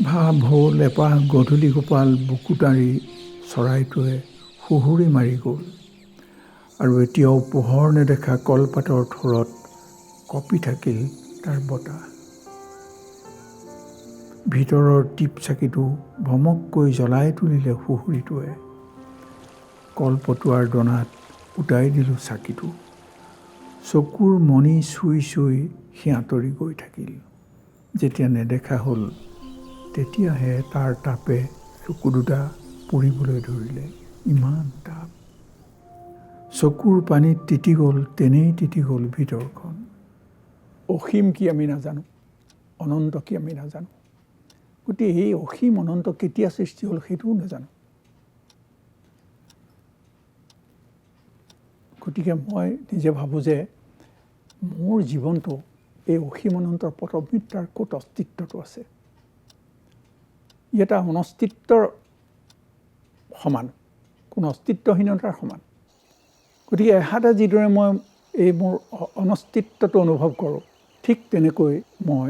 ভা ভোল এপাহ গধূলি গোপাল বুকুটাৰি চৰাইটোৱে সুহুৰি মাৰি গ'ল আৰু এতিয়াও পোহৰ নেদেখা কলপাতৰ থোৰত কঁপি থাকিল তাৰ বতাহ। ভিতৰৰ টিপ চাকিটো ভমককৈ জ্বলাই তুলিলে সুহুৰিটোৱে। কলপটুৱাৰ দনাত উটাই দিলোঁ চাকিটো। চকুৰ মণি চুই চুই সি আঁতৰি গৈ থাকিল। যেতিয়া নেদেখা হ'ল তেতিয়াহে তাৰ তাপে চকু দুটা পুৰিবলৈ ধৰিলে। ইমান তাপ। চকুৰ পানীত তিতি গ'ল, তেনেই তিতি গ'ল ভিতৰখন। অসীম কি আমি নাজানো, অনন্ত কি আমি নাজানো। গতিকে এই অসীম অনন্ত কেতিয়া সৃষ্টি হ'ল সেইটোও নাজানো। গতিকে মই নিজে ভাবোঁ যে মোৰ জীৱনটো এই অসীম অনন্তৰ পটভূমিৰ ক'ত অস্তিত্বটো আছে। ই এটা অনস্তিত্বৰ সমান, কোনো অস্তিত্বহীনতাৰ সমান। গতিকে এহাতে যিদৰে মই এই মোৰ অনস্তিত্বটো অনুভৱ কৰোঁ, ঠিক তেনেকৈ মই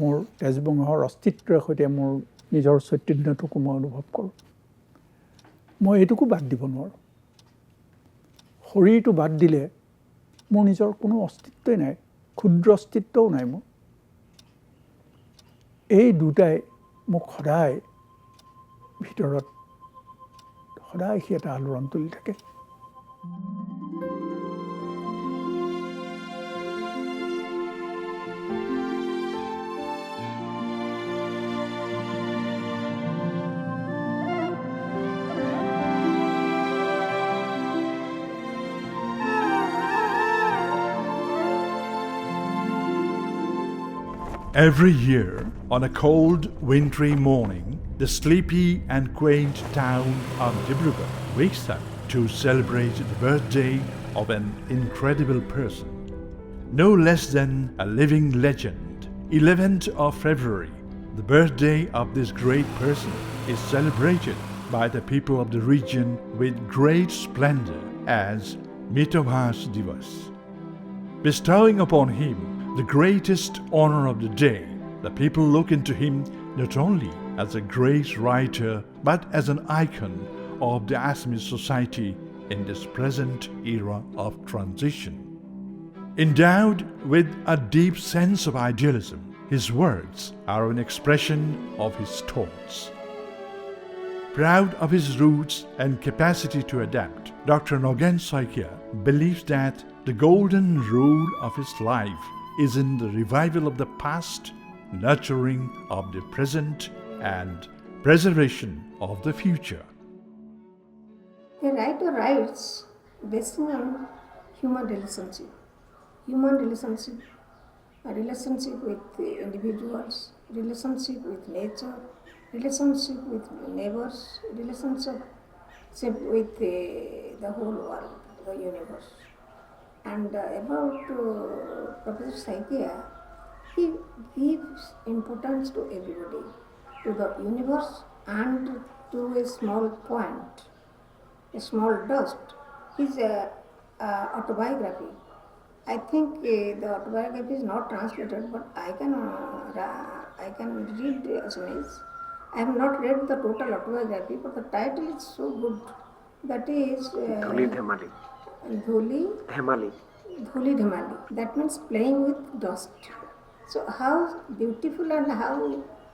মোৰ তেজবংশৰ অস্তিত্বৰ সৈতে মোৰ নিজৰ চৈতন্যটোকো মই অনুভৱ কৰোঁ। মই এইটোকো বাদ দিব নোৱাৰোঁ। শৰীৰটো বাদ দিলে মোৰ নিজৰ কোনো অস্তিত্বই নাই, ক্ষুদ্ৰ অস্তিত্বও নাই মোৰ। এই দুটাই মোক সদায় ভিতৰত সদায় সি এটা আলোড়ন তুলি থাকে। Every year, on a cold, wintry morning, the sleepy and quaint town of Dibrugarh wakes up to celebrate the birthday of an incredible person, no less than a living legend. 11th of February, the birthday of this great person is celebrated by the people of the region with great splendor as Mitobhas Divas. Bestowing upon him the greatest honor of the day, the people look into him not only as a great writer but as an icon of the Assamese society in this present era of transition. Endowed with a deep sense of idealism, his words are an expression of his thoughts. Proud of his roots and capacity to adapt, Dr. Nagen Saikia believes that the golden rule of his life is in the revival of the past, nurturing of the present, and preservation of the future. The writer writes based on human relationship. Human relationship, a relationship with the individuals, relationship with nature, relationship with neighbors, relationship with the whole world, the universe. And about Professor Sahitya, he gives importance to everybody, to the universe and to a small point, a small dust. His autobiography, I think the autobiography is not translated, but I can read Assamese. I have not read the total autobiography, but the title is so good. That is Dhuli Dhemali. That means playing with dust. So how beautiful and how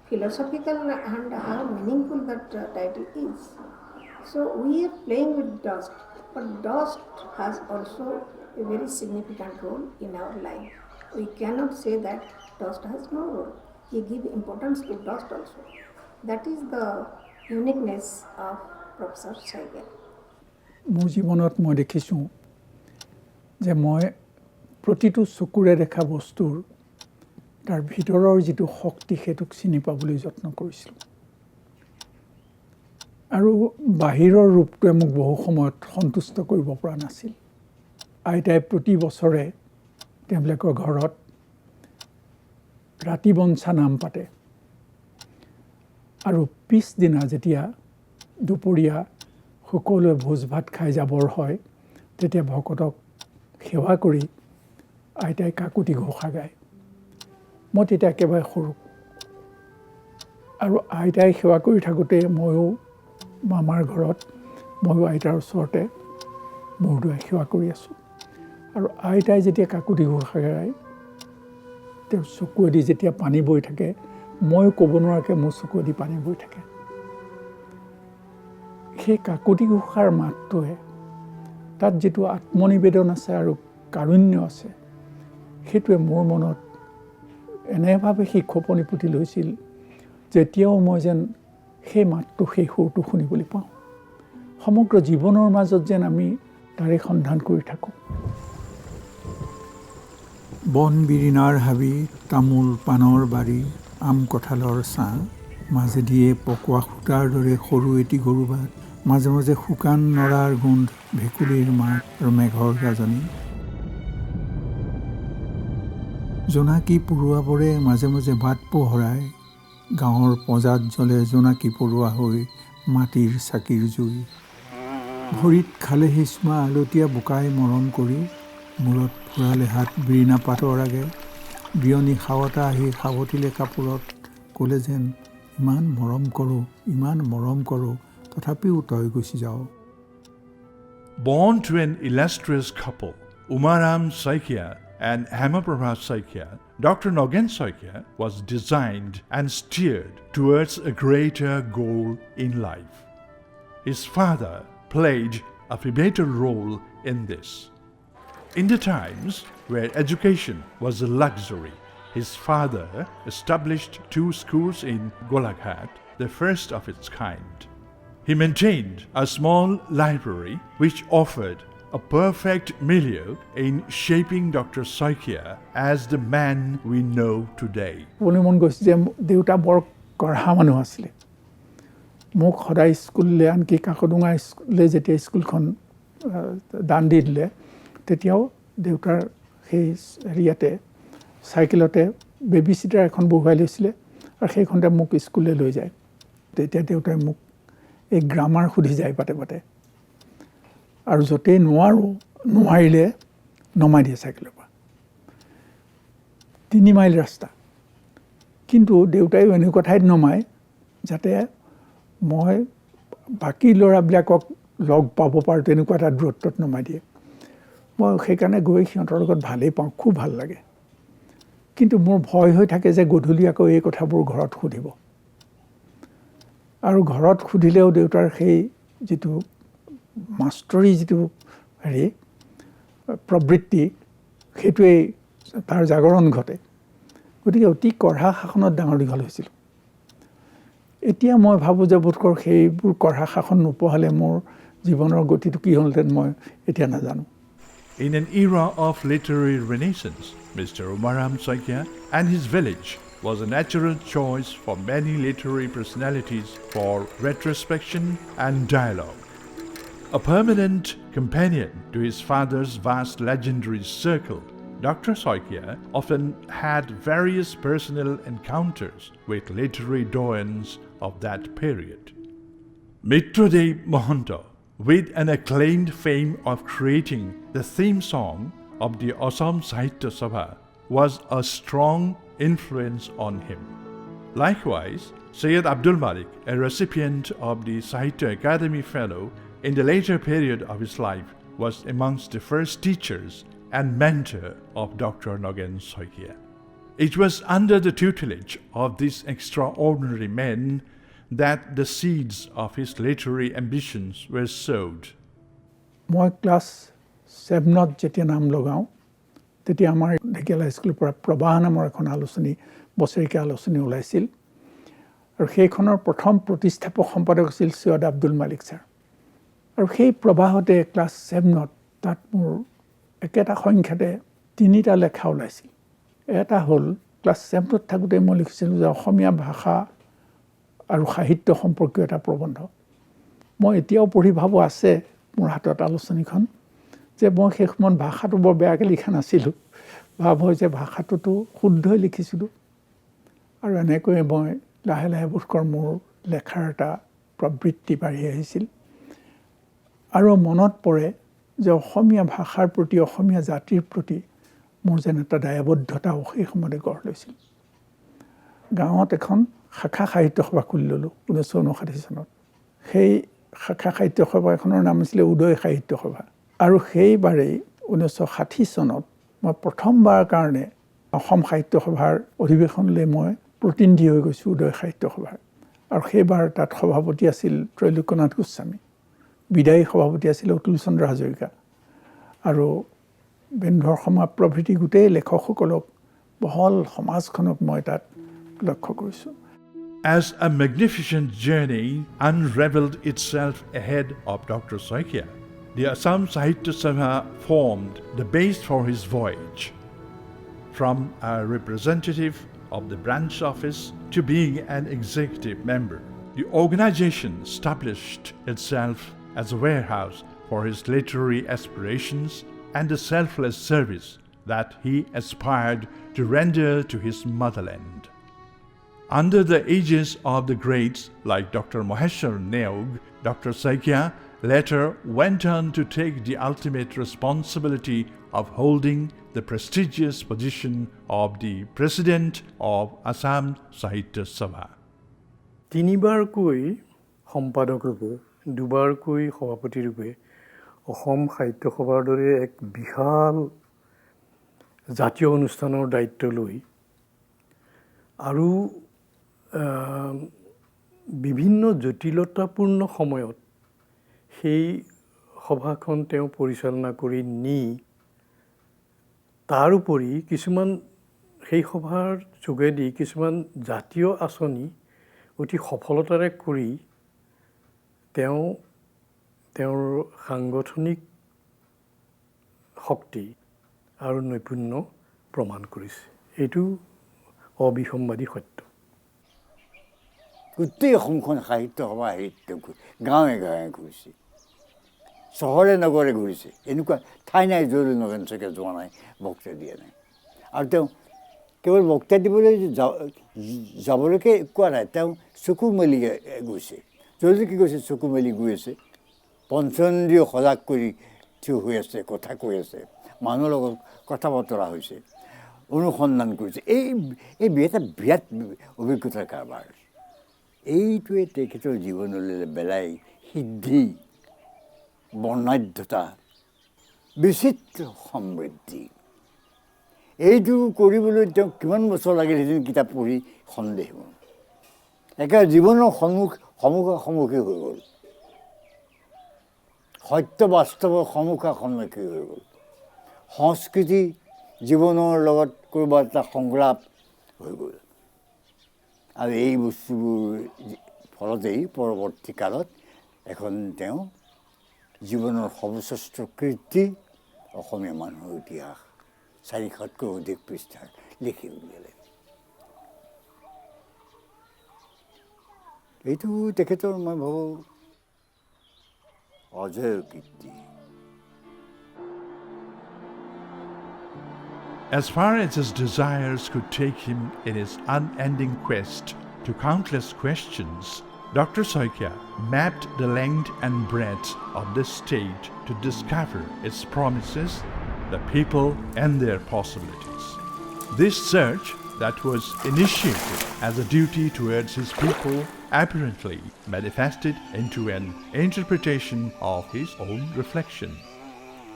philosophical and how meaningful that title is. So we are playing with dust, but dust has also a very significant role in our life. We cannot say that dust has no role. He gives importance to dust also. That is the uniqueness of Professor Sahitya. মোৰ জীৱনত মই দেখিছোঁ যে মই প্ৰতিটো চকুৰে দেখা বস্তুৰ তাৰ ভিতৰৰ যিটো শক্তি সেইটোক চিনি পাবলৈ যত্ন কৰিছিলোঁ। আৰু বাহিৰৰ ৰূপটোৱে মোক বহু সময়ত সন্তুষ্ট কৰিব পৰা নাছিল। আইতাই প্ৰতি বছৰে তেওঁলোকৰ ঘৰত ৰাতি বনচা নাম পাতে আৰু পিছদিনা যেতিয়া দুপৰীয়া সকলোৱে ভোজ ভাত খাই যাবৰ হয়, তেতিয়া ভকতক সেৱা কৰি আইতাই কাকুতি ঘোষা গায়। মই তেতিয়া একেবাৰে সৰু আৰু আইতাই সেৱা কৰি থাকোঁতে ময়ো মামাৰ ঘৰত ময়ো আইতাৰ ওচৰতে মূৰ দোৱাই সেৱা কৰি আছোঁ আৰু আইতাই যেতিয়া কাকুতি ঘোষাই তেওঁৰ চকুৱেদি যেতিয়া পানী বৈ থাকে ময়ো ক'ব নোৱাৰাকৈ মোৰ চকুৱেদি পানী বৈ থাকে সেই কাকুতি ঘোষাৰ মাতটোৱে তাত যিটো আত্মনিবেদন আছে আৰু কাৰুণ্য আছে সেইটোৱে মোৰ মনত এনেভাৱে সেই খোপনি পুতি লৈছিল যেতিয়াও মই যেন সেই মাতটো সেই সুৰটো শুনিবলৈ পাওঁ সমগ্ৰ জীৱনৰ মাজত যেন আমি তাৰে সন্ধান কৰি থাকোঁ বন বিৰিণাৰ হাবি তামোল পাণৰ বাৰী আম কঁঠালৰ ছাঁ মাজেদিয়ে পকোৱা সূতাৰ দৰে সৰু এটি গৰুবাট মাজে মাজে শুকান নৰাৰ গোন্ধ ভেকুলীৰ মাত আৰু মেঘৰ গাজনি জোনাকী পৰুৱাবোৰে মাজে মাজে বাট পোহৰাই গাঁৱৰ পঁজাত জ্বলে জোনাকী পৰুৱা হৈ মাটিৰ চাকিৰ জুই ভৰিত খালে সিঁচমা আলতীয়া বোকাই মৰম কৰি মূৰত ফুৰালে হাত বিৰিণা পাতৰ আগে বিয়নী খাৱতা আহি সাৱটিলে কাপোৰত ক'লে যেন ইমান মৰম কৰোঁ তথাপিও তই গুচি যাওঁ Born to an illustrious couple, Umaram Saikia and Hemaprabha Saikia, Dr. Nagen Saikia was designed and steered towards a greater goal in life. His father played a pivotal role in this. In the times where education was a luxury, his father established 2 schools in Golaghat, the first of its kind. He maintained a small library which offered a perfect milieu in shaping Dr. Saikia as the man we know today. মন গৈছে যে দেউতা বৰ গঢ়া মানুহ আছিলে মোক সদায় স্কুললৈ আনকি কাকডোঙা স্কুললৈ যেতিয়া স্কুলখন দান দি দিলে তেতিয়াও দেউতাৰ সেই হেৰিয়াতে চাইকেলতে বেবী চিটাৰ এখন বহুৱাই লৈছিলে আৰু সেইখনতে মোক স্কুললৈ লৈ যায় তেতিয়া দেউতাই মোক এই গ্ৰামাৰ সুধি যায় পাতে পাতে আৰু য'তেই নোৱাৰিলে নমাই দিয়ে চাইকেলৰ পৰা 3 মাইল ৰাস্তা কিন্তু দেউতাইও এনেকুৱা ঠাইত নমায় যাতে মই বাকী ল'ৰাবিলাকক লগ পাব পাৰোঁ তেনেকুৱা এটা দূৰত্বত নমাই দিয়ে মই সেইকাৰণে গৈ সিহঁতৰ লগত ভালেই পাওঁ খুব ভাল লাগে কিন্তু মোৰ ভয় হৈ থাকে যে গধূলি আকৌ এই কথাবোৰ ঘৰত সুধিব আৰু ঘৰত সুধিলেও দেউতাৰ সেই যিটো মাষ্টৰী যিটো হেৰি প্ৰবৃত্তি সেইটোৱেই তাৰ জাগৰণ ঘটে গতিকে অতি কঢ়া শাসনত ডাঙৰ দীঘল হৈছিল এতিয়া মই ভাবোঁ যে বোধকৰ সেইবোৰ কঢ়া শাসন নোপোৱালে মোৰ জীৱনৰ গতিটো কি হ'লহেঁতেন মই এতিয়া নাজানো In an era of literary renaissance, Mr. Umaram Saikia and his village was a natural choice for many literary personalities for retrospection and dialogue. A permanent companion to his father's vast legendary circle, Dr. Saikia often had various personal encounters with literary doyens of that period. Mitradev Mohanto, with an acclaimed fame of creating the theme song of the Assam Sahitya Sabha, was a strong influence on him. Likewise, Syed Abdul Malik, a recipient of the Sahitya Akademi Fellow in the later period of his life, was amongst the first teachers and mentor of Dr. Nagen Saikia. It was under the tutelage of these extraordinary men that the seeds of his literary ambitions were sowed. মই class 7ত যেতিয়া নাম লগাওঁ তেতিয়া আমাৰ ঢেকিয়ালা স্কুলৰ পৰা প্ৰবাহ নামৰ এখন আলোচনী বছৰেকীয়া আলোচনী ওলাইছিল আৰু সেইখনৰ প্ৰথম প্ৰতিষ্ঠাপক সম্পাদক আছিল সৈয়দ আব্দুল মালিক ছাৰ আৰু সেই প্ৰবাহতে ক্লাছ 7ত তাত মোৰ একেটা সংখ্যাতে 3টা লেখা ওলাইছিল এটা হ'ল ক্লাছ 7ত থাকোঁতে মই লিখিছিলোঁ যে অসমীয়া ভাষা আৰু সাহিত্য সম্পৰ্কীয় এটা প্ৰবন্ধ মই এতিয়াও পঢ়ি ভাবোঁ আছে মোৰ হাতত আলোচনীখন যে মই সেই সময়ত ভাষাটো বৰ বেয়াকৈ লিখা নাছিলোঁ ভাবোঁ যে ভাষাটোতো শুদ্ধই লিখিছিলোঁ আৰু এনেকৈ মই লাহে লাহে বোধকৰ মোৰ লেখাৰ এটা প্ৰবৃত্তি বাঢ়ি আহিছিল আৰু মনত পৰে যে অসমীয়া ভাষাৰ প্ৰতি অসমীয়া জাতিৰ প্ৰতি মোৰ যেন এটা দায়বদ্ধতাও সেই সময়তে গঢ় লৈছিল গাঁৱত এখন শাখা সাহিত্য সভা খুলি ল'লোঁ 1959 চনত। সেই শাখা সাহিত্য সভাখনৰ নাম আছিলে উদয় সাহিত্য সভা। আৰু সেইবাৰেই 1960 চনত মই প্ৰথমবাৰৰ কাৰণে অসম সাহিত্য সভাৰ অধিৱেশনলৈ মই প্ৰতিনিধি হৈ গৈছোঁ উদয় সাহিত্য সভাৰ। আৰু সেইবাৰ তাত সভাপতি আছিল ত্ৰৈলোক্যনাথ গোস্বামী, বিদায়ী সভাপতি আছিল অতুল চন্দ্ৰ হাজৰিকা আৰু বেণুধৰ শৰ্মা প্ৰভৃতি গোটেই লেখকসকলক বহল সমাজখনক মই তাত লক্ষ্য কৰিছোঁ। As a magnificent journey unraveled itself ahead of Dr. Saikia, the Assam Sahitya Sabha formed the base for his voyage. From a representative of the branch office to being an executive member, the organization established itself as a warehouse for his literary aspirations and the selfless service that he aspired to render to his motherland. Under the aegis of the greats like Dr. Maheshwar Neog, Dr. Saikia later went on to take the ultimate responsibility of holding the prestigious position of the President of Assam Sahitya Sabha. তিনিবাৰকৈ সম্পাদক ৰূপে, দুবাৰকৈ সভাপতি ৰূপে অসম সাহিত্য সভাৰ দৰে এক বিশাল জাতীয় অনুষ্ঠানৰ দায়িত্ব লৈ আৰু বিভিন্ন জটিলতাপূৰ্ণ সময়ত সেই সভাখন তেওঁ পৰিচালনা কৰি নি তাৰোপৰি কিছুমান সেই সভাৰ যোগেদি কিছুমান জাতীয় আঁচনি অতি সফলতাৰে কৰি তেওঁৰ সাংগঠনিক শক্তি আৰু নৈপুণ্য প্ৰমাণ কৰিছে। এইটো অবিসম্বাদী সত্য। গোটেই অসমখন সাহিত্য সভা গাঁৱে গাঁৱে ঘূৰিছে, চহৰে নগৰে ঘূৰিছে। এনেকুৱা ঠাই নাই য'লৈ নগেন শইকীয়া যোৱা নাই, বক্তৃতা দিয়া নাই। আৰু তেওঁ কেৱল বক্তৃতা দিবলৈ যাবলৈকে কোৱা নাই, তেওঁ চকু মেলি গৈছে। য'লৈ কি গৈছে চকু মেলি গৈ আছে, পঞ্চেন্দ্ৰিয় সজাগ কৰি থিয় হৈ আছে, কথা কৈ আছে, মানুহৰ লগত কথা বতৰা হৈছে, অনুসন্ধান কৰিছে। এই এটা বিৰাট অভিজ্ঞতাৰ কাৰবাৰ। এইটোৱে তেখেতৰ জীৱনলৈ বেলাই সিদ্ধি, বৰ্ণাঢ্যতা, বিচিত্ৰ সমৃদ্ধি। এইটো কৰিবলৈ তেওঁ কিমান বছৰ লাগিল সেইদিন কিতাপ পঢ়ি সন্দেহ মোৰ। একেবাৰে জীৱনৰ সন্মুখে হৈ গ'ল, সত্য বাস্তৱৰ সন্মুখে হৈ গ'ল। সংস্কৃতি জীৱনৰ লগত ক'ৰবাত এটা সংলাপ হৈ গ'ল। আৰু এই বস্তুবোৰ ফলতেই পৰৱৰ্তী কালত এখন তেওঁ জীৱনৰ সৰ্বশ্ৰেষ্ঠ কীৰ্তি অসমীয়া মানুহৰ ইতিহাস 400তকৈ অধিক পৃষ্ঠা লিখি উলিয়ালে। এইটো তেখেতৰ মই ভাবোঁ অজয় কীৰ্তি। As far as his desires could take him in his unending quest to countless questions, Dr. Saikia mapped the length and breadth of this state to discover its promises, the people, and their possibilities. This search that was initiated as a duty towards his people apparently manifested into an interpretation of his own reflection.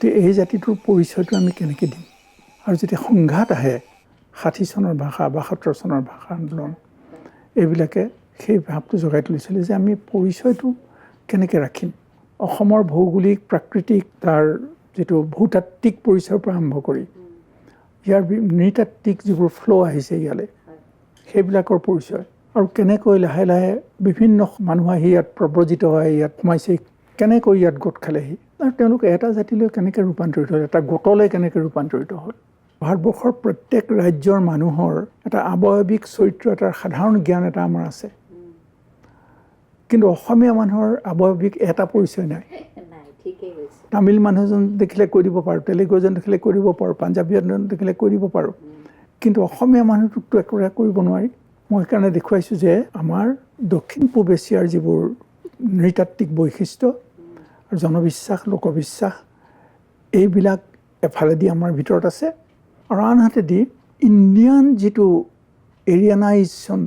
এই জাতিটোৰ পৰিচয়টো আমি কেনেকৈ দিম? আৰু যেতিয়া সংঘাত আহে 60 চনৰ ভাষা বা 70 চনৰ ভাষা আন্দোলন, এইবিলাকে সেই ভাৱটো জগাই তুলিছিলে যে আমি পৰিচয়টো কেনেকৈ ৰাখিম। অসমৰ ভৌগোলিক প্ৰাকৃতিক তাৰ যিটো ভূতাত্ত্বিক পৰিচয়ৰ পৰা আৰম্ভ কৰি ইয়াৰ নৃতাত্ত্বিক যিবোৰ ফ্ল' আহিছে ইয়ালৈ, সেইবিলাকৰ পৰিচয় আৰু কেনেকৈ লাহে লাহে বিভিন্ন মানুহ আহি ইয়াত প্ৰব্ৰজিত হৈ ইয়াত সোমাইছে, কেনেকৈ ইয়াত গোট খালেহি আৰু তেওঁলোক এটা জাতিলৈ কেনেকৈ ৰূপান্তৰিত হ'ল, এটা গোটলৈ কেনেকৈ ৰূপান্তৰিত হ'ল। ভাৰতবৰ্ষৰ প্ৰত্যেক ৰাজ্যৰ মানুহৰ এটা আৱয়ৱিক চৰিত্ৰ, এটাৰ সাধাৰণ জ্ঞান এটা আমাৰ আছে, কিন্তু অসমীয়া মানুহৰ আৱয়ৱিক এটা পৰিচয় নাই। তামিল মানুহ এজন দেখিলে কৈ দিব পাৰোঁ, তেলেগু এজন দেখিলে কৈ দিব পাৰোঁ, পাঞ্জাবী এজন দেখিলে কৈ দিব পাৰোঁ, কিন্তু অসমীয়া মানুহটোকতো একেবাৰে কৰিব নোৱাৰি। মই সেইকাৰণে দেখুৱাইছোঁ যে আমাৰ দক্ষিণ পূব এছিয়াৰ যিবোৰ নৃতাত্ত্বিক বৈশিষ্ট্য আৰু জনবিশ্বাস, লোকবিশ্বাস, এইবিলাক এফালেদি আমাৰ ভিতৰত আছে আৰু আনহাতেদি ইণ্ডিয়ান যিটো এৰিয়ানাইজেশ্যন,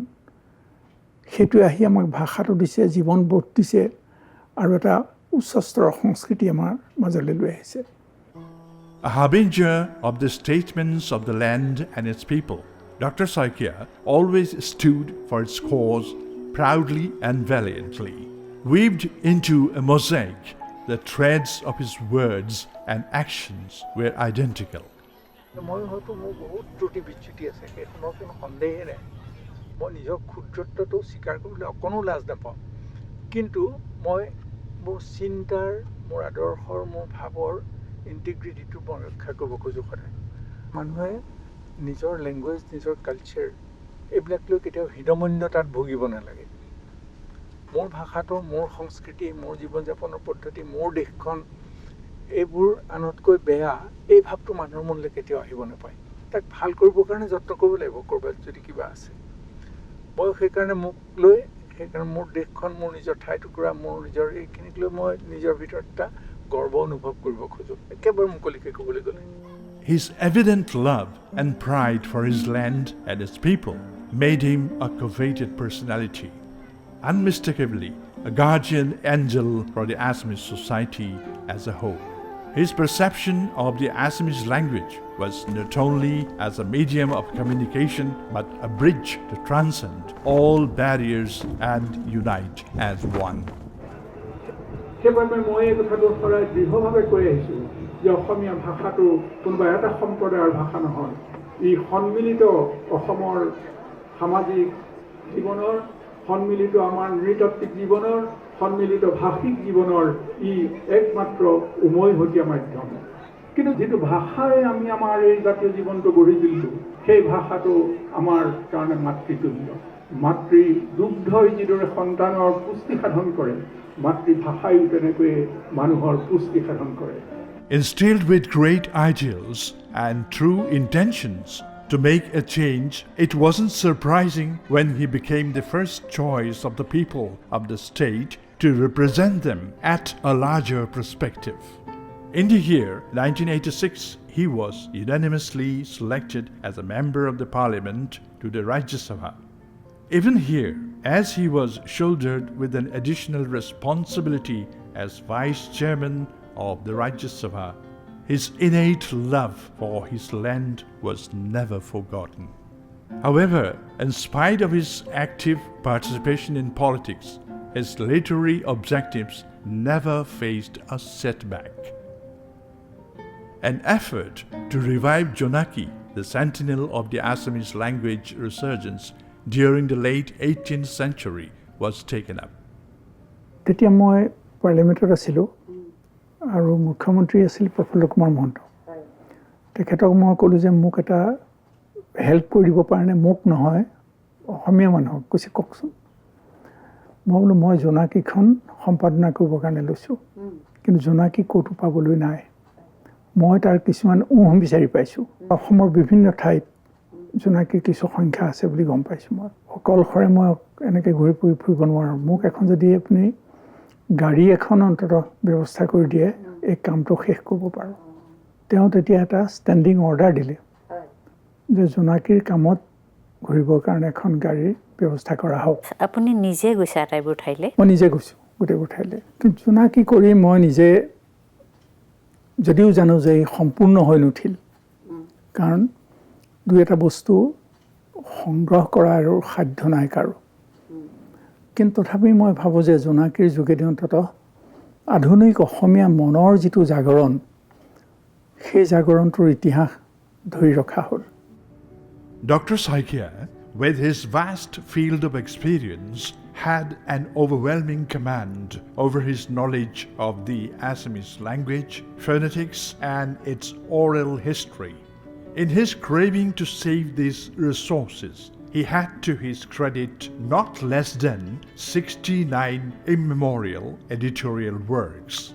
সেইটোৱে আহি আমাক ভাষাটো দিছে, জীৱনবোধ দিছে আৰু এটা উচ্চ স্তৰৰ সংস্কৃতি আমাৰ মাজলৈ লৈ আহিছে। A harbinger of the statements of the land and its people, Dr. Saikia always stood for its cause proudly and valiantly. Weaved into a mosaic, the threads of his words and actions were identical. মই হয়তো মোৰ বহুত ত্ৰুটি বিচ্যুতি আছে, সেইখনৰ কোনো সন্দেহে নাই। মই নিজৰ ক্ষুদ্ৰত্বটো স্বীকাৰ কৰিবলৈ অকণো লাজ নাপাওঁ, কিন্তু মই মোৰ চিন্তাৰ, মোৰ আদৰ্শৰ, মোৰ ভাৱৰ ইণ্টিগ্ৰিটিটো মই ৰক্ষা কৰিব খোজোঁ সদায়। মানুহে নিজৰ লেংগুৱেজ, নিজৰ কালচাৰ এইবিলাক লৈ কেতিয়াও হীনমন্যতাত ভুগিব নালাগে। মোৰ ভাষাটো, মোৰ সংস্কৃতি, মোৰ জীৱন যাপনৰ পদ্ধতি, মোৰ দেশখন এইবোৰ আনতকৈ বেয়া, এই ভাৱটো মানুহৰ মনলৈ কেতিয়াও আহিব নাপায়। তাক ভাল কৰিবৰ কাৰণে যত্ন কৰিব লাগিব ক'ৰবাত যদি কিবা আছে। মই সেইকাৰণে মোক লৈ, সেইকাৰণে মোৰ দেশখন, মোৰ নিজৰ ঠাই টুকুৰা, মোৰ নিজৰ এইখিনিক লৈ মই নিজৰ ভিতৰত এটা গৰ্ব অনুভৱ কৰিব খোজোঁ, একেবাৰে মুকলিকৈ ক'বলৈ গ'লে। His evident love and pride for his land and its people made him a coveted personality, unmistakably a guardian angel for the Assamese society as a whole. His perception of the Assamese language was not only as a medium of communication but a bridge to transcend all barriers and unite as one. সেইবাবে মই এই কথাটো সদায় দৃঢ়ভাৱে কৈ আহিছোঁ যে অসমীয়া ভাষাটো কোনোবা এটা সম্প্ৰদায়ৰ ভাষা নহয়। ই সন্মিলিত অসমৰ সামাজিক জীৱনৰ, সন্মিলিত আমাৰ নৃতাত্ত্বিক জীৱনৰ, সন্মিলিত ভাষিক জীৱনৰ ই একমাত্ৰ উমৈহতীয়া মাধ্যম। কিন্তু যিটো ভাষাৰে আমি আমাৰ এই জাতীয় জীৱনটো গঢ়ি তুলিলোঁ, সেই ভাষাটো আমাৰ কাৰণে মাতৃতুল্য। মাতৃ দুগ্ধই যিদৰে সন্তানৰ পুষ্টি সাধন কৰে, মাতৃভাষায়ো তেনেকৈয়ে মানুহৰ পুষ্টি সাধন কৰে। Instilled with great ideals and true intentions to make a change, it wasn't surprising when he became the first choice of the people of the state to represent them at a larger perspective. In the year 1986, he was unanimously selected as a member of the parliament to the Rajya Sabha. Even here, as he was shouldered with an additional responsibility as vice chairman of the Rajya Sabha, his innate love for his land was never forgotten. However, in spite of his active participation in politics, his literary objectives never faced a setback. An effort to revive Jonaki, the sentinel of the Assamese language resurgence during the late 18th century, was taken up. তেতিয়া মই পাৰ্লিয়ামেণ্টত আছিলোঁ আৰু মুখ্যমন্ত্ৰী আছিল প্ৰফুল্ল কুমাৰ মহন্ত। তেখেতক মই ক'লোঁ যে মোক এটা হেল্প কৰি দিব পাৰেনে, মোক নহয় অসমীয়া মানুহক। কৈছে কওকচোন। মই বোলো মই জোনাকীখন সম্পাদনা কৰিবৰ কাৰণে লৈছোঁ, কিন্তু জোনাকী ক'তো পাবলৈ নাই। মই তাৰ কিছুমান বিচাৰি পাইছোঁ। অসমৰ বিভিন্ন ঠাইত জোনাকীৰ কিছু সংখ্যা আছে বুলি গম পাইছোঁ। মই অকলশৰে মই এনেকৈ ঘূৰি ফুৰিব নোৱাৰোঁ। মোক এখন যদি আপুনি গাড়ী এখন অন্ততঃ ব্যৱস্থা কৰি দিয়ে, এই কামটো শেষ কৰিব পাৰোঁ। তেওঁ তেতিয়া এটা ষ্টেণ্ডিং অৰ্ডাৰ দিলে যে জোনাকীৰ কামত ঘূৰিবৰ কাৰণে এখন গাড়ীৰ ব্যৱস্থা কৰা হওক। আপুনি নিজে গৈছে আটাইবোৰ ঠাইলৈ? মই নিজে গৈছোঁ গোটেইবোৰ ঠাইলৈ। কিন্তু জোনাকী কৰি মই নিজে যদিও জানো যে সম্পূৰ্ণ হৈ নুঠিল, কাৰণ দুই এটা বস্তু সংগ্ৰহ কৰা আৰু সাধ্য নাই কাৰো। কিন্তু তথাপি মই ভাবোঁ যে জোনাকীৰ যোগেদি অন্ততঃ আধুনিক অসমীয়া মনৰ যিটো জাগৰণ, সেই জাগৰণটোৰ ইতিহাস ধৰি ৰখা হ'ল। Dr. Saikia, with his vast field of experience, had an overwhelming command over his knowledge of the Assamese language, phonetics, and its oral history. In his craving to save these resources, he had to his credit not less than 69 immemorial editorial works.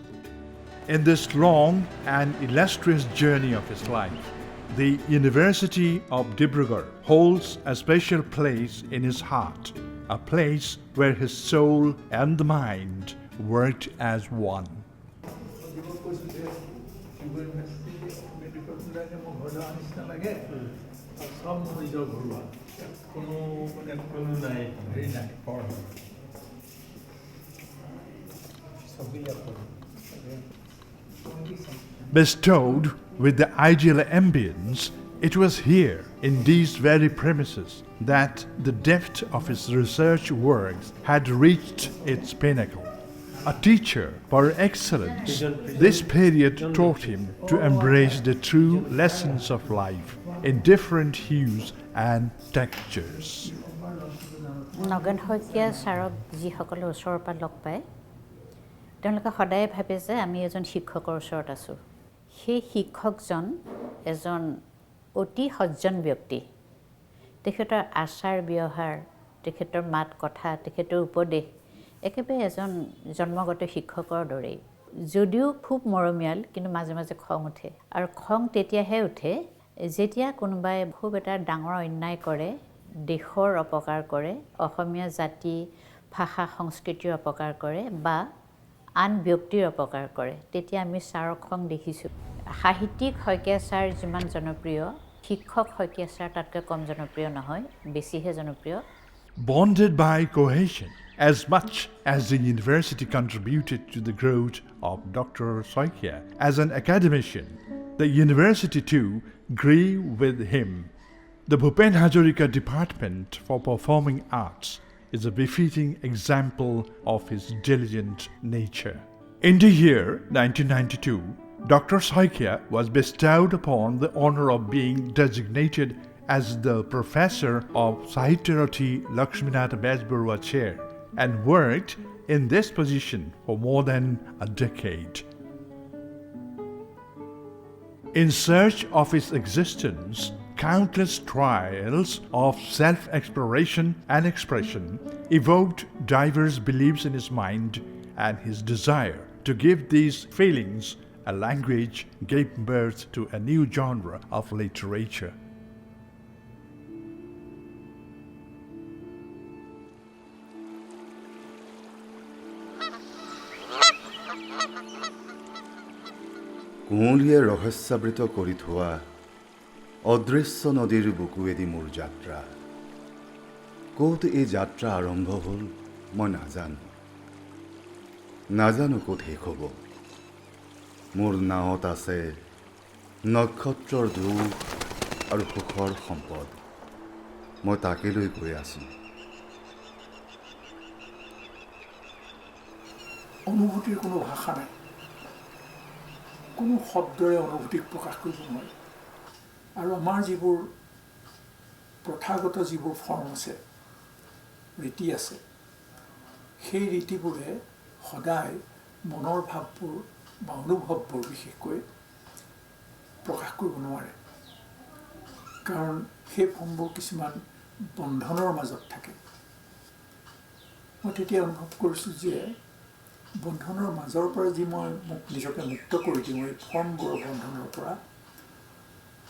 In this long and illustrious journey of his life, the University of Dibrugarh holds a special place in his heart, a place where his soul and the mind worked as one. Bestowed with the ideal ambience, it was here, in these very premises, that the depth of his research works had reached its pinnacle. A teacher for excellence, this period taught him to embrace the true lessons of life in different hues and textures. Nagen Saikia ছাৰক যিসকলে ওচৰৰ পৰা লগ পায় তেওঁলোকে সদায় ভাবে যে আমি এজন শিক্ষকৰ ওচৰত আছোঁ সেই শিক্ষকজন এজন অতি সজ্জন ব্যক্তি তেখেতৰ আচাৰ ব্যৱহাৰ তেখেতৰ মাত কথা তেখেতৰ উপদেশ একেবাৰে এজন জন্মগত শিক্ষকৰ দৰেই যদিও খুব মৰমীয়াল কিন্তু মাজে মাজে খং উঠে আৰু খং তেতিয়াহে উঠে যেতিয়া কোনোবাই খুব এটা ডাঙৰ অন্যায় কৰে দেশৰ অপকাৰ কৰে অসমীয়া জাতি ভাষা সংস্কৃতিৰ অপকাৰ কৰে বা আন ব্যক্তিৰ অপকাৰ কৰে তেতিয়া আমি ছাৰক খং দেখিছোঁ সাহিত্যিক শইকীয়া ছাৰ যিমান জনপ্ৰিয় শিক্ষক শইকীয়া ছাৰ তাতকৈ কম জনপ্ৰিয় নহয় বেছিহে জনপ্ৰিয় Bonded by cohesion, as much as the university contributed to the growth of Dr. Saikia as an academician, the university too grew with him. The Bhupen Hazarika Department for Performing Arts is a befitting example of his diligent nature. In the year 1992, Dr. Saikia was bestowed upon the honor of being designated as the professor of Sahitya Lakshminatha Bezbarua Chair and worked in this position for more than a decade. In search of his existence, countless trials of self-exploration and expression evoked diverse beliefs in his mind, and his desire to give these feelings a language gave birth to a new genre of literature. কুঁৱলীয়ে ৰহস্যাবৃত কৰি থোৱা অদৃশ্য নদীৰ বুকুৱেদি মোৰ যাত্ৰা ক'ত এই যাত্ৰা আৰম্ভ হ'ল মই নাজানো ক'ত শেষ হ'ব মোৰ নাৱত আছে নক্ষত্ৰৰ দুখ আৰু সুখৰ সম্পদ মই তাকে লৈ গৈ আছোঁ অনুভূতিৰ কোনো ভাষা নাই কোনো শব্দৰে অনুভূতিক প্ৰকাশ কৰিব নোৱাৰি আৰু আমাৰ যিবোৰ প্ৰথাগত যিবোৰ ফৰ্ম আছে ৰীতি আছে সেই ৰীতিবোৰে সদায় মনৰ ভাৱবোৰ বা অনুভৱবোৰ বিশেষকৈ প্ৰকাশ কৰিব নোৱাৰে কাৰণ সেই ফৰ্মবোৰ কিছুমান বন্ধনৰ মাজত থাকে মই তেতিয়া অনুভৱ কৰিছোঁ যে বন্ধনৰ মাজৰ পৰা যি মই মোক নিজকে মুক্ত কৰি দিওঁ এই ফৰ্মবোৰৰ বন্ধনৰ পৰা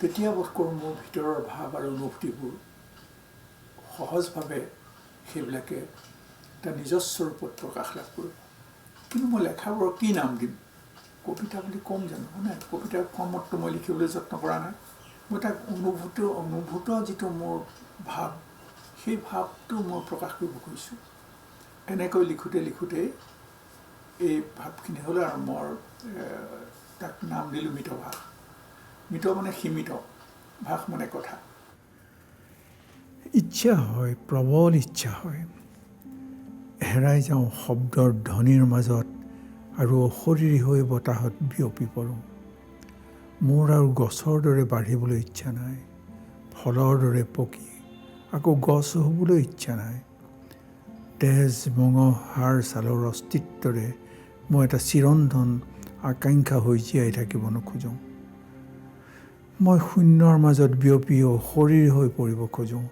তেতিয়া বোধ কৰোঁ মোৰ ভিতৰৰ ভাৱ আৰু অনুভূতিবোৰ সহজভাৱে সেইবিলাকে এটা নিজস্ব ৰূপত প্ৰকাশ লাভ কৰিব কিন্তু মই লেখাবোৰৰ কি নাম দিম কবিতা বুলি ক'ম জানো নাই কবিতাৰ ফৰ্মতটো মই লিখিবলৈ যত্ন কৰা নাই মই তাক অনুভূত যিটো মোৰ ভাৱ সেই ভাৱটো মই প্ৰকাশ কৰিব খুজিছোঁ এনেকৈ লিখোঁতে এই ভাৱখিনি হ'ল আৰু মোৰ তাক নাম দিলোঁ মিতভাষ মিত মানে সীমিত ভাষ মানে কথা ইচ্ছা হয় প্ৰবল ইচ্ছা হয় হেৰাই যাওঁ শব্দৰ ধ্বনিৰ মাজত আৰু অশৰীৰী হৈ বতাহত বিয়পি পৰোঁ মোৰ আৰু গছৰ দৰে বাঢ়িবলৈ ইচ্ছা নাই ফলৰ দৰে পকি আকৌ গছ হ'বলৈ ইচ্ছা নাই তেজ মঙহ হাড় ছালৰ অস্তিত্বৰে মই এটা চিৰন্তন আকাংক্ষা হৈ জীয়াই থাকিব নোখোজোঁ মই শূন্যৰ মাজত বিয়পি অশৰীৰ হৈ পৰিব খোজোঁ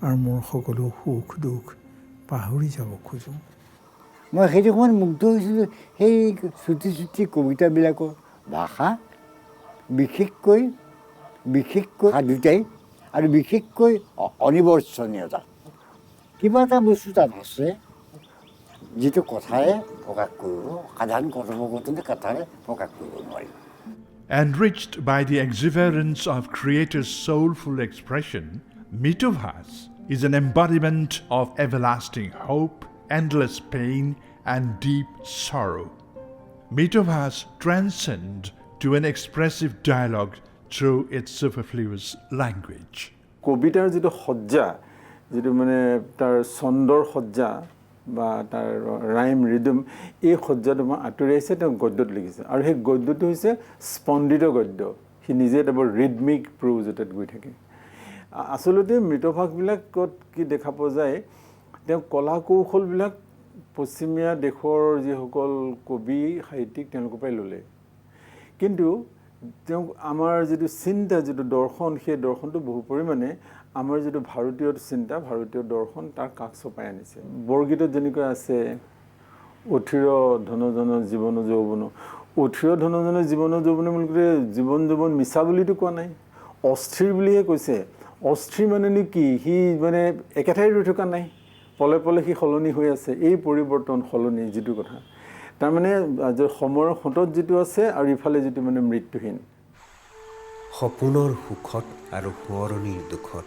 আৰু মোৰ সকলো সুখ দুখ পাহৰি যাব খোজোঁ মই সেইটো সময়ত মুগ্ধ হৈছিলোঁ সেই চুটি কবিতাবিলাকৰ ভাষা বিশেষকৈ দুটাই আৰু বিশেষকৈ অনিবৰ্চনীয়তা কিবা এটা বস্তু তাত আছে যিটো কথাৰে প্ৰকাশ কৰিব সাধাৰণ কথোপকথনে কথাৰে প্ৰকাশ কৰিব নোৱাৰি Enriched by the exuberance of creator's soulful expression, Mitobhas is an embodiment of everlasting hope, endless pain, and deep sorrow. Mitobhas transcend to an expressive dialogue through its superfluous language. কবিতাৰ যিটো সজ্জা, যিটো মানে তাৰ ছন্দৰ সজ্জা বা তাৰ ৰাইম ৰিদম, এই সজ্জাটো মই আঁতৰাইছে তেওঁ গদ্যত লিখিছে। আৰু সেই গদ্যটো হৈছে স্পন্দিত গদ্য, সি নিজে এটা বৰ ৰিদমিক প্ৰ'জ এটাত গৈ থাকে। আচলতে মৃতভাগবিলাকত কি দেখা পোৱা যায়, তেওঁ কলা কৌশলবিলাক পশ্চিমীয়া দেশৰ যিসকল কবি সাহিত্যিক তেওঁলোকৰ পৰাই ল'লে, কিন্তু তেওঁ আমাৰ যিটো চিন্তা, যিটো দৰ্শন, সেই দৰ্শনটো বহু পৰিমাণে আমাৰ যিটো ভাৰতীয় চিন্তা, ভাৰতীয় দৰ্শন তাৰ কাষ চপাই আনিছে। বৰগীতত যেনেকৈ আছে অথিৰ ধনজন জীৱন যৌৱন, অথিৰ ধনজন জীৱন যৌৱন বুলি ক'লে জীৱন যৌৱন মিছা বুলিতো কোৱা নাই, অস্থিৰ বুলিহে কৈছে। অস্থিৰ মানেনো কি, সি মানে একেঠাই ৰৈ থকা নাই, পলে পলে সি সলনি হৈ আছে। এই পৰিৱৰ্তন সলনি যিটো কথা, তাৰমানে সময়ৰ সোঁতত যিটো আছে আৰু ইফালে যিটো মানে মৃত্যুহীন। সপোনৰ সুখত আৰু সোঁৱৰণিৰ দুখত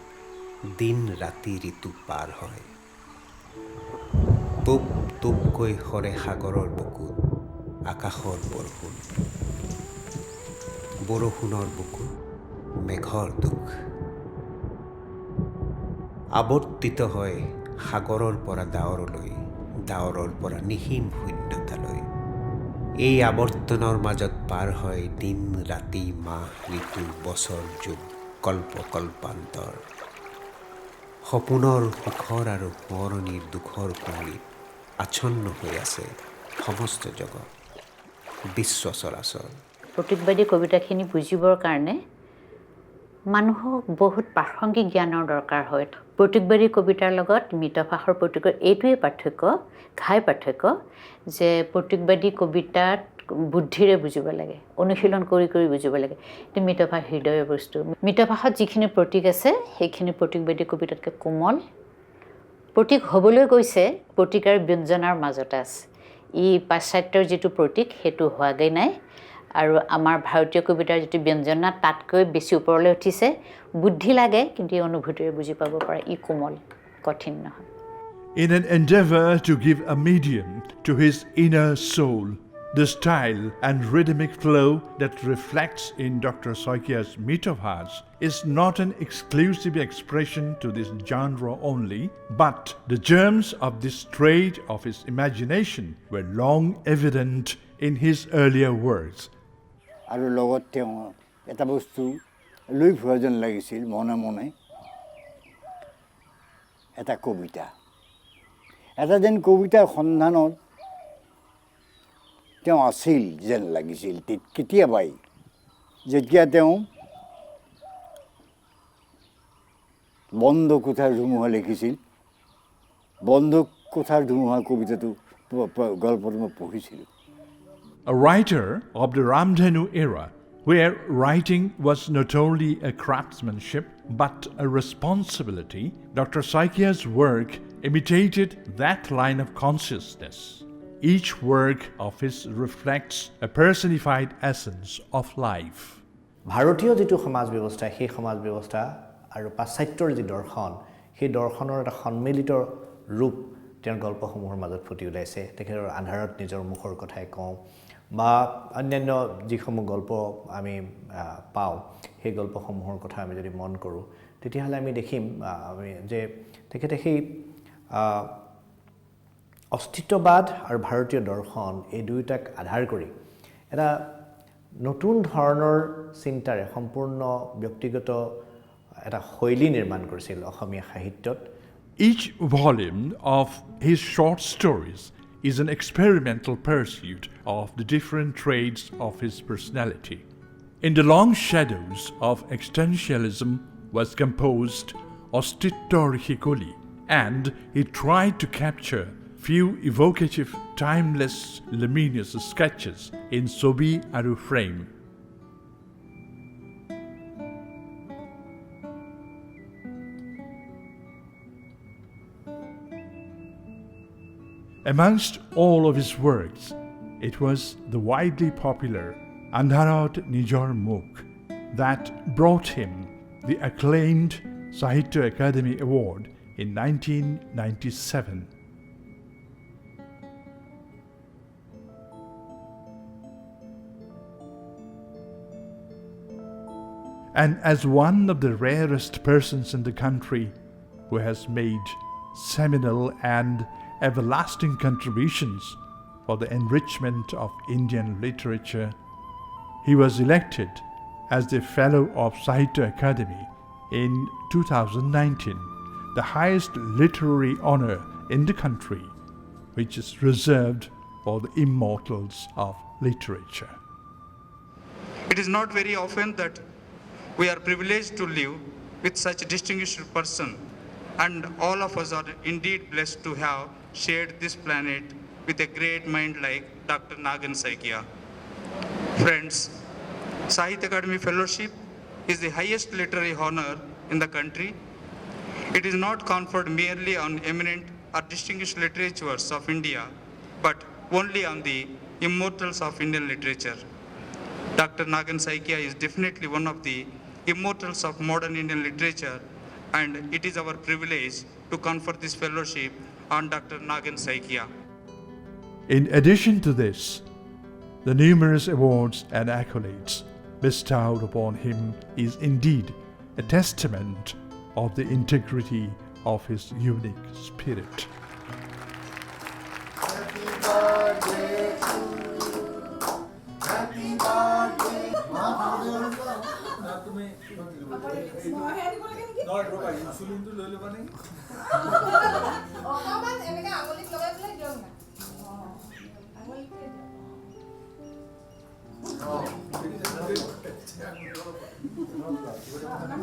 দিন ৰাতি ঋতু পাৰ হয়। টোপ টোপকৈ সৰে সাগৰৰ বুকুত আকাশৰ বৰষুণ, বৰষুণৰ বুকুত মেঘৰ দুখ। আৱৰ্তিত হয় সাগৰৰ পৰা ডাৱৰলৈ, ডাৱৰৰ পৰা নিহিম শূন্যতালৈ। এই আৱৰ্তনৰ মাজত পাৰ হয় দিন ৰাতি মাহ ঋতু বছৰ যুগ কল্প কল্পান্তৰ। সপোনৰ সুখৰ আৰু সোঁৱৰণিৰ দুখৰ কুঁৱলীত আচ্ছন্ন হৈ আছে সমস্ত জগত, বিশ্ব চৰাচৰ। প্ৰতীকবাদী কবিতাখিনি বুজিবৰ কাৰণে মানুহক বহুত প্ৰাসংগিক জ্ঞানৰ দৰকাৰ হয়। প্ৰতীকবাদী কবিতাৰ লগত মিতভাষৰ প্ৰতীকৰ এইটোৱেই পাৰ্থক্য, ঘাই পাৰ্থক্য, যে প্ৰতীকবাদী কবিতাত বুদ্ধিৰে বুজিব লাগে, অনুশীলন কৰি কৰি বুজিব লাগে। কিন্তু মিতভাষ হৃদয়ৰ বস্তু। মিতভাষত যিখিনি প্ৰতীক আছে সেইখিনি প্ৰতীকবাদী কবিতাতকৈ কোমল। প্ৰতীক হ'বলৈ গৈছে, প্ৰতীক আৰু ব্যঞ্জনাৰ মাজতে আছে। ই পাশ্চাত্যৰ যিটো প্ৰতীক সেইটো হোৱাগৈ নাই, আৰু আমাৰ ভাৰতীয় কবিতাৰ যিটো ব্যঞ্জনা তাতকৈ বেছি ওপৰলৈ উঠিছে। বুদ্ধি লাগে, কিন্তু এই অনুভূতিৰে বুজি পাব পাৰে। ই কোমল, কঠিন নহয়। In an endeavor to give a medium to his inner soul, the style and rhythmic flow that reflects in Dr. Saikia's Mitobhas is not an exclusive expression to this genre only, but the germs of this trait of his imagination were long evident in his earlier works. আৰু লগত তেওঁ এটা বস্তু লৈ ফুৰা যেন লাগিছিল মনে মনে, এটা কবিতা, এটা যেন কবিতাৰ সন্ধানত তেওঁ আছিল যেন লাগিছিল কেতিয়াবাই, যেতিয়া তেওঁ বন্ধ কোঠাৰ ধুমুহা লিখিছিল। বন্ধ কোঠাৰ ধুমুহা কবিতাটো গল্পটো মই পঢ়িছিলোঁ। A writer of the Ramdhanu era, where writing was not only a craftsmanship but a responsibility, Dr. Saikia's work imitated that line of consciousness. Each work of his reflects a personified essence of life. ভাৰতীয় যিটো সমাজ ব্যৱস্থা, সেই সমাজ ব্যৱস্থা আৰু পাশ্চাত্যৰ যি দৰ্শন, সেই দৰ্শনৰ এটা সন্মিলিত ৰূপ তেওঁৰ গল্পসমূহৰ মাজত ফুটি ওলাইছে। তেখেতৰ আন্ধাৰত নিজৰ মুখৰ কথাই কওঁ বা অন্যান্য যিসমূহ গল্প আমি পাওঁ, সেই গল্পসমূহৰ কথা আমি যদি মন কৰোঁ, তেতিয়াহ'লে আমি দেখিম যে তেখেতে সেই অস্তিত্ববাদ আৰু ভাৰতীয় দৰ্শন এই দুয়োটাক আধাৰ কৰি এটা নতুন ধৰণৰ চিন্তাৰে সম্পূৰ্ণ ব্যক্তিগত এটা শৈলী নিৰ্মাণ কৰিছিল অসমীয়া সাহিত্যত। Each volume of his short stories is an experimental pursuit of the different traits of his personality. In the long shadows of existentialism was composed Ostittor Hikoli, and he tried to capture few evocative, timeless, luminous sketches in Sobi Aru frame. Amongst all of his works, it was the widely popular Andharat Nijor Mukh that brought him the acclaimed Sahitya Akademi Award in 1997. And as one of the rarest persons in the country who has made seminal and everlasting contributions for the enrichment of Indian literature, he was elected as the Fellow of Sahitya Akademi in 2019, the highest literary honor in the country, which is reserved for the immortals of literature. It is not very often that we are privileged to live with such a distinguished person, and all of us are indeed blessed to have shared this planet with a great mind like Dr. Nagen Saikia. Friends, Sahitya Akademi Fellowship is the highest literary honor in the country. It is not conferred merely on eminent or distinguished literatures of India, but only on the immortals of Indian literature. Dr. Nagen Saikia is definitely one of the immortals of modern Indian literature, and it is our privilege to confer this fellowship on Dr. Nagen Saikia. In addition to this, the numerous awards and accolades bestowed upon him is indeed a testament of the integrity of his unique spirit. Happy birthday to you. Happy birthday.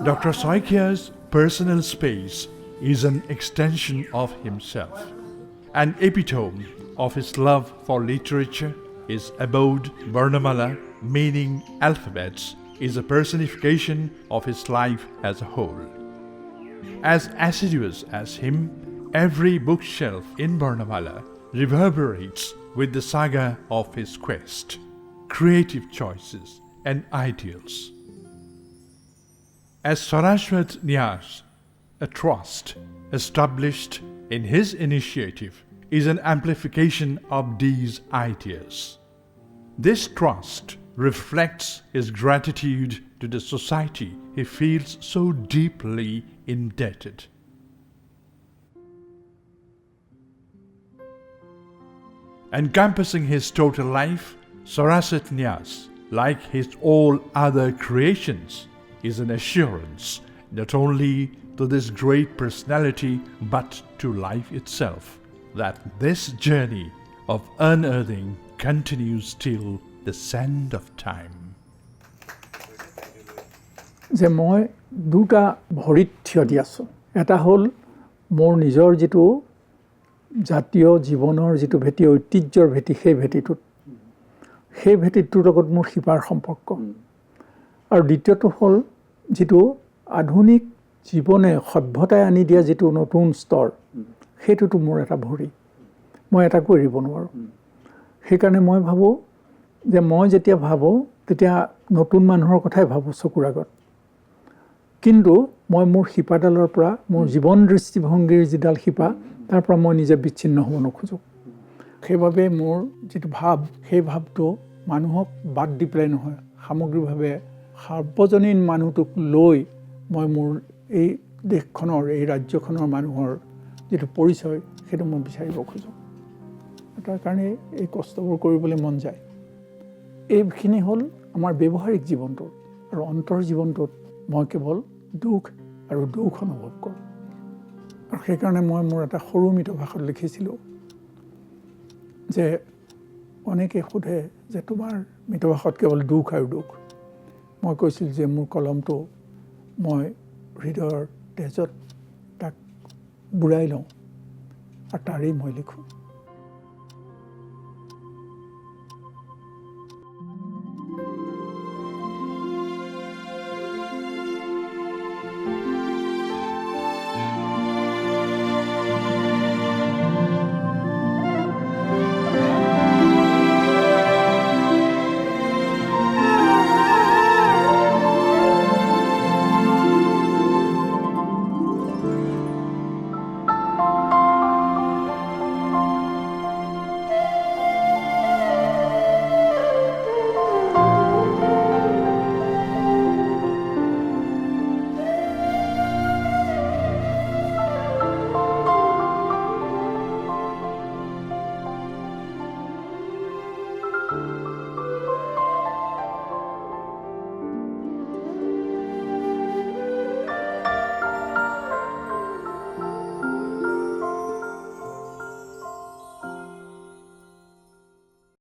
Dr. Saikia's personal space is an extension of himself. An epitome of his love for literature, his abode Varnamala, meaning alphabets, is a personification of his life as a whole. As assiduous as him, every bookshelf in Varnamala reverberates with the saga of his quest, creative choices, and ideals. As Saraswat Nyas, a trust established in his initiative is an amplification of these ideas. This trust reflects his gratitude to the society he feels so deeply indebted. Encompassing his total life, Saraswat Nyas, like his all other creations, is an assurance not only to this great personality but to life itself, that this journey of unearthing continues till the sand of time. যে মই দুটা ভৰিত থিয় দি আছোঁ, এটা হ'ল মোৰ নিজৰ যিটো জাতীয় জীৱনৰ যিটো ভেটি, ঐতিহ্যৰ ভেটি, সেই ভেটিটোৰ লগত মোৰ শিপাৰ সম্পৰ্ক, আৰু দ্বিতীয়টো হ'ল যিটো আধুনিক জীৱনে সভ্যতাই আনি দিয়া যিটো নতুন স্তৰ, সেইটোতো মোৰ এটা ভৰি, মই এটাকো এৰিব নোৱাৰোঁ। সেইকাৰণে মই ভাবোঁ যে মই যেতিয়া ভাবোঁ তেতিয়া নতুন মানুহৰ কথাই ভাবোঁ চকুৰ আগত, কিন্তু মই মোৰ শিপাডালৰ পৰা, মোৰ জীৱন দৃষ্টিভংগীৰ যিডাল শিপা, তাৰ পৰা মই নিজে বিচ্ছিন্ন হ'ব নোখোজোঁ। সেইবাবে মোৰ যিটো ভাৱ, সেই ভাৱটো মানুহক বাদ দি পেলাই নহয়, সামগ্ৰিকভাৱে সাৰ্বজনীন মানুহটোক লৈ মই মোৰ এই দেশখনৰ, এই ৰাজ্যখনৰ মানুহৰ যিটো পৰিচয়, সেইটো মই বিচাৰিব খোজোঁ। তাৰ কাৰণে এই কষ্টবোৰ কৰিবলৈ মন যায়। এইখিনি হ'ল আমাৰ ব্যৱহাৰিক জীৱনটোৰ, আৰু অন্তৰ জীৱনটোত মই কেৱল দুখ আৰু দুখ অনুভৱ কৰোঁ। আৰু সেইকাৰণে মই মোৰ এটা সৰু মিতভাষত লিখিছিলোঁ যে অনেকে সোধে যে তোমাৰ মিতভাষত কেৱল দুখ আৰু দুখ। মই কৈছিলোঁ যে মোৰ কলমটো মই হৃদয়ৰ তেজত তাক বুৰাই লওঁ আৰু তাৰেই মই লিখোঁ।